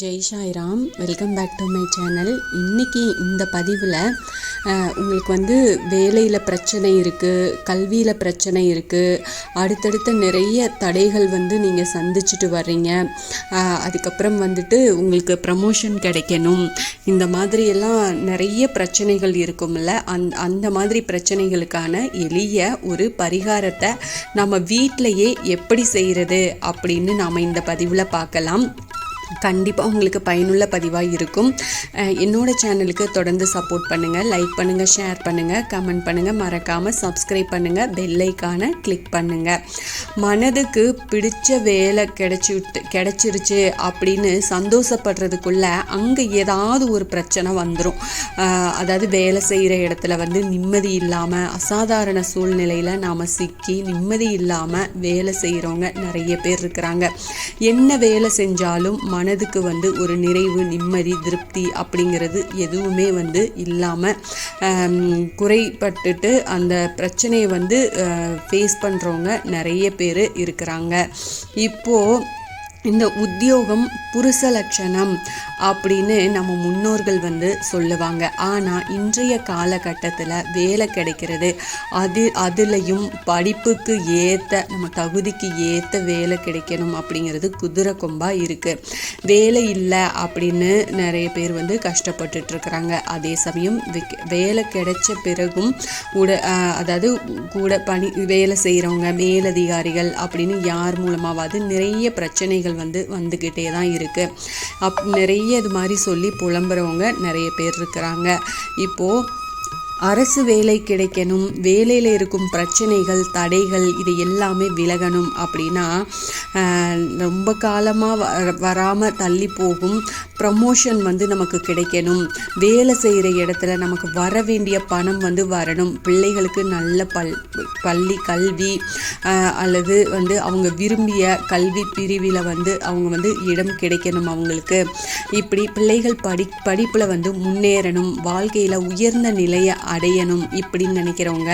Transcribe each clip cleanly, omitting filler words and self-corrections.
Jai Sairam, welcome back to my channel. இன்றைக்கி இந்த பதிவில் உங்களுக்கு வேலையில் பிரச்சனை இருக்குது, கல்வியில் பிரச்சனை இருக்குது, அடுத்தடுத்த நிறைய தடைகள் நீங்கள் சந்திச்சுட்டு வர்றீங்க. அதுக்கப்புறம் உங்களுக்கு ப்ரமோஷன் கிடைக்கணும், இந்த மாதிரியெல்லாம் நிறைய பிரச்சனைகள் இருக்கும்ல. அந்த மாதிரி பிரச்சனைகளுக்கான எளிய ஒரு பரிகாரத்தை நம்ம வீட்டிலையே எப்படி செய்கிறது அப்படின்னு நாம் இந்த பதிவில் பார்க்கலாம். கண்டிப்பாக உங்களுக்கு பயனுள்ள பதிவாக இருக்கும். என்னோடய சேனலுக்கு தொடர்ந்து சப்போர்ட் பண்ணுங்கள், லைக் பண்ணுங்கள், ஷேர் பண்ணுங்கள், கமெண்ட் பண்ணுங்கள், மறக்காமல் சப்ஸ்கிரைப் பண்ணுங்கள், பெல் ஐக்கானை கிளிக் பண்ணுங்கள். மனதுக்கு பிடிச்ச வேலை கிடைச்சிருச்சு அப்படின்னு சந்தோஷப்படுறதுக்குள்ளே அங்கே ஏதாவது ஒரு பிரச்சனை வந்துடும். அதாவது வேலை செய்கிற இடத்துல நிம்மதி இல்லாமல், அசாதாரண சூழ்நிலையில் நாம் சிக்கி நிம்மதி இல்லாமல் வேலை செய்கிறவங்க நிறைய பேர் இருக்கிறாங்க. என்ன வேலை செஞ்சாலும் மனதுக்கு ஒரு நிறைவு, நிம்மதி, திருப்தி அப்படிங்கிறது எதுவுமே இல்லாமல் குறைபட்டுட்டு அந்த பிரச்சனையை ஃபேஸ் பண்ணுறவங்க நிறைய பேர் இருக்கிறாங்க. இப்போது இந்த உத்தியோகம் புருஷ லட்சணம் அப்படின்னு நம்ம முன்னோர்கள் சொல்லுவாங்க. ஆனால் இன்றைய காலகட்டத்தில் வேலை கிடைக்கிறது, அதுலேயும் படிப்புக்கு ஏற்ற, நம்ம தகுதிக்கு ஏற்ற வேலை கிடைக்கணும் அப்படிங்கிறது குதிரை கொம்பாக இருக்குது. வேலை இல்லை அப்படின்னு நிறைய பேர் கஷ்டப்பட்டுட்ருக்குறாங்க. அதே சமயம் வேலை கிடைச்ச பிறகும் அதாவது கூட வேலை செய்கிறவங்க, மேலதிகாரிகள் அப்படின்னு யார் மூலமாவது நிறைய பிரச்சனைகள் வந்துக்கிட்டே தான் இருக்குது. நிறைய இது மாதிரி சொல்லி புலம்புறவங்க நிறைய பேர் இருக்கிறாங்க. இப்போது அரசு வேலை கிடைக்கணும், வேலையில் இருக்கும் பிரச்சனைகள், தடைகள் இது எல்லாமே விலகணும் அப்படின்னா ரொம்ப காலமாக வராமல் தள்ளி போகும் ப்ரமோஷன் நமக்கு கிடைக்கணும், வேலை செய்கிற இடத்துல நமக்கு வர வேண்டிய பணம் வரணும், பிள்ளைகளுக்கு நல்ல பள்ளி கல்வி அல்லது அவங்க விரும்பிய கல்வி பிரிவில் அவங்க இடம் கிடைக்கணும் அவங்களுக்கு. இப்படி பிள்ளைகள் படிப்பில் முன்னேறணும், வாழ்க்கையில் உயர்ந்த நிலையை அடையணும் இப்படின்னு நினைக்கிறவங்க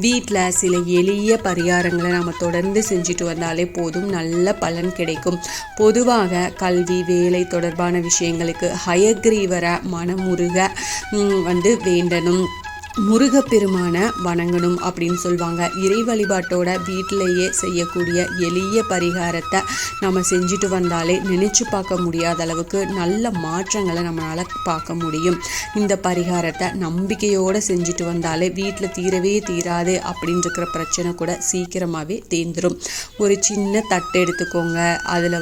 வீட்டில் சில எளிய பரிகாரங்களை நம்ம தொடர்ந்து செஞ்சுட்டு வந்தாலே போதும், நல்ல பலன் கிடைக்கும். பொதுவாக கல்வி, வேலை தொடர்பான விஷயங்களுக்கு ஹயக்ரீவரை மனமுருக வேண்டணும், முருகப்பெருமான வணங்கணும் அப்படின்னு சொல்லுவாங்க. இறை வழிபாட்டோட வீட்டிலேயே செய்யக்கூடிய எளிய பரிகாரத்தை நம்ம செஞ்சுட்டு வந்தாலே நினச்சி பார்க்க முடியாத அளவுக்கு நல்ல மாற்றங்களை நம்மளால் பார்க்க முடியும். இந்த பரிகாரத்தை நம்பிக்கையோடு செஞ்சுட்டு வந்தாலே வீட்டில் தீரவே தீராது அப்படின்னு இருக்கிற பிரச்சனை கூட சீக்கிரமாகவே தீர்ந்துடும். ஒரு சின்ன தட்டு எடுத்துக்கோங்க, அதில்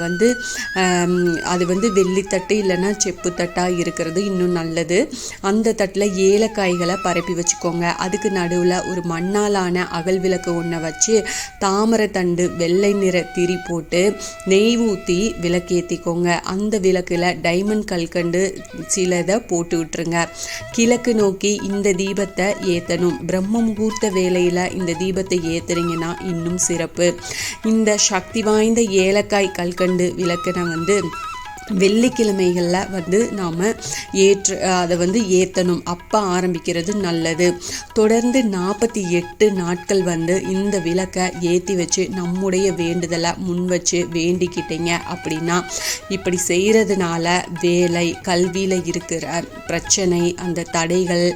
அது வெள்ளித்தட்டு இல்லைன்னா செப்பு தட்டாக இருக்கிறது இன்னும் நல்லது. அந்த தட்டில் ஏலக்காய்களை பரப்பி வச்சுக்கோங்க. அதுக்கு நடுவில் ஒரு மண்ணாலான அகல் விளக்கு ஒன்றை வச்சு தாமரை தண்டு வெள்ளை நிற திரி போட்டு நெய் ஊற்றி விளக்கேற்றிக்கோங்க. அந்த விளக்கில் டைமண்ட் கல்கண்டு சிலதை போட்டு விட்டுருங்க. கிழக்கு நோக்கி இந்த தீபத்தை ஏற்றணும். பிரம்ம முகூர்த்த வேளையில் இந்த தீபத்தை ஏற்றுறீங்கன்னா இன்னும் சிறப்பு. இந்த சக்தி வாய்ந்த ஏலக்காய் கல்கண்டு விளக்கினை வெள்ளிக்கிழமைகளில் நாம் அதை ஏற்றணும். அப்போ ஆரம்பிக்கிறது நல்லது. தொடர்ந்து 48 நாட்கள் இந்த விளக்கை ஏற்றி வச்சு நம்முடைய வேண்டுதலை முன் வச்சு வேண்டிக்கிட்டீங்க அப்படின்னா, இப்படி செய்கிறதுனால வேலை, கல்வியில் இருக்கிற பிரச்சனை, அந்த தடைகள்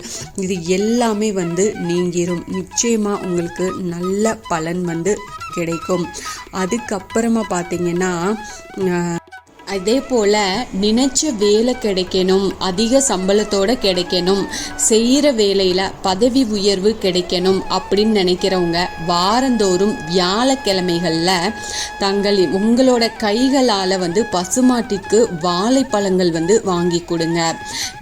இது எல்லாமே நீங்கிரும். நிச்சயமாக உங்களுக்கு நல்ல பலன் கிடைக்கும். அதுக்கப்புறமா பார்த்தீங்கன்னா, அதே போல் நினச்ச வேலை கிடைக்கணும், அதிக சம்பளத்தோடு கிடைக்கணும், செய்கிற வேலையில் பதவி உயர்வு கிடைக்கணும் அப்படின்னு நினைக்கிறவங்க வாரந்தோறும் வியாழக்கிழமைகளில் உங்களோட கைகளால் பசுமாட்டிற்கு வாழைப்பழங்கள் வாங்கி கொடுங்க.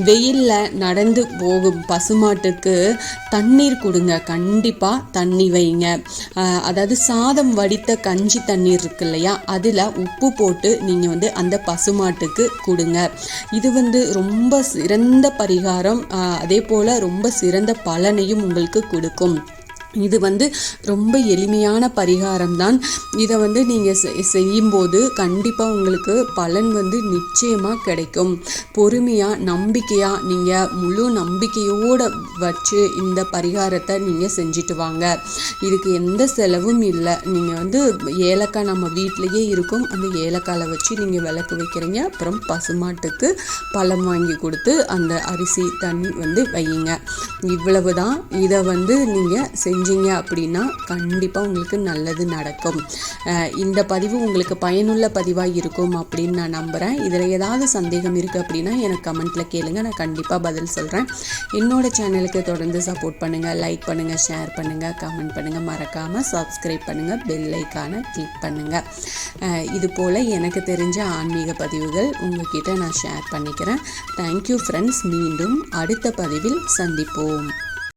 வெயிலில் நடந்து போகும் பசுமாட்டுக்கு தண்ணீர் கொடுங்க, கண்டிப்பாக தண்ணி வைங்க. அதாவது சாதம் வடித்த கஞ்சி தண்ணீர் இருக்கு இல்லையா, அதில் உப்பு போட்டு நீங்கள் அந்த பசுமாட்டுக்கு கொடுங்க. இது ரொம்ப சிறந்த பரிகாரம், அதே போல் ரொம்ப சிறந்த பலனையும் உங்களுக்கு கொடுக்கும். இது வந்து ரொம்ப எளிமையான பரிகாரம் தான். இதை வந்து நீங்கள் செய்யும்போது கண்டிப்பாக உங்களுக்கு பலன் வந்து நிச்சயமாக கிடைக்கும். பொறுமையாக நம்பிக்கையாக நீங்கள் முழு நம்பிக்கையோடு வச்சு இந்த பரிகாரத்தை நீங்கள் செஞ்சுட்டு வாங்க. இதுக்கு எந்த செலவும் இல்லை. நீங்கள் வந்து ஏலக்காய் நம்ம வீட்டிலையே இருக்கும், அந்த ஏலக்காயை வச்சு நீங்கள் விளக்கு வைக்கிறீங்க. அப்புறம் பசுமாட்டுக்கு பழம் வாங்கி கொடுத்து அந்த அரிசி தண்ணி வந்து வையுங்க. இவ்வளவு தான். இதை வந்து நீங்கள் செஞ்சீங்க அப்படின்னா கண்டிப்பாக உங்களுக்கு நல்லது நடக்கும். இந்த பதிவு உங்களுக்கு பயனுள்ள பதிவாக இருக்கும் அப்படின்னு நான் நம்புகிறேன். இதில் ஏதாவது சந்தேகம் இருக்குது அப்படின்னா எனக்கு கமெண்ட்டில் கேளுங்க, நான் கண்டிப்பாக பதில் சொல்கிறேன். என்னோடய சேனலுக்கு தொடர்ந்து சப்போர்ட் பண்ணுங்கள், லைக் பண்ணுங்கள், ஷேர் பண்ணுங்கள், கமெண்ட் பண்ணுங்கள், மறக்காமல் சப்ஸ்கிரைப் பண்ணுங்கள், பெல் ஐக்கானை கிளிக் பண்ணுங்கள். இது போல் எனக்கு தெரிஞ்ச ஆன்மீக பதிவுகள் உங்ககிட்ட நான் ஷேர் பண்ணிக்கிறேன். Thank you friends. மீண்டும் அடுத்த பதிவில் சந்திப்போம்.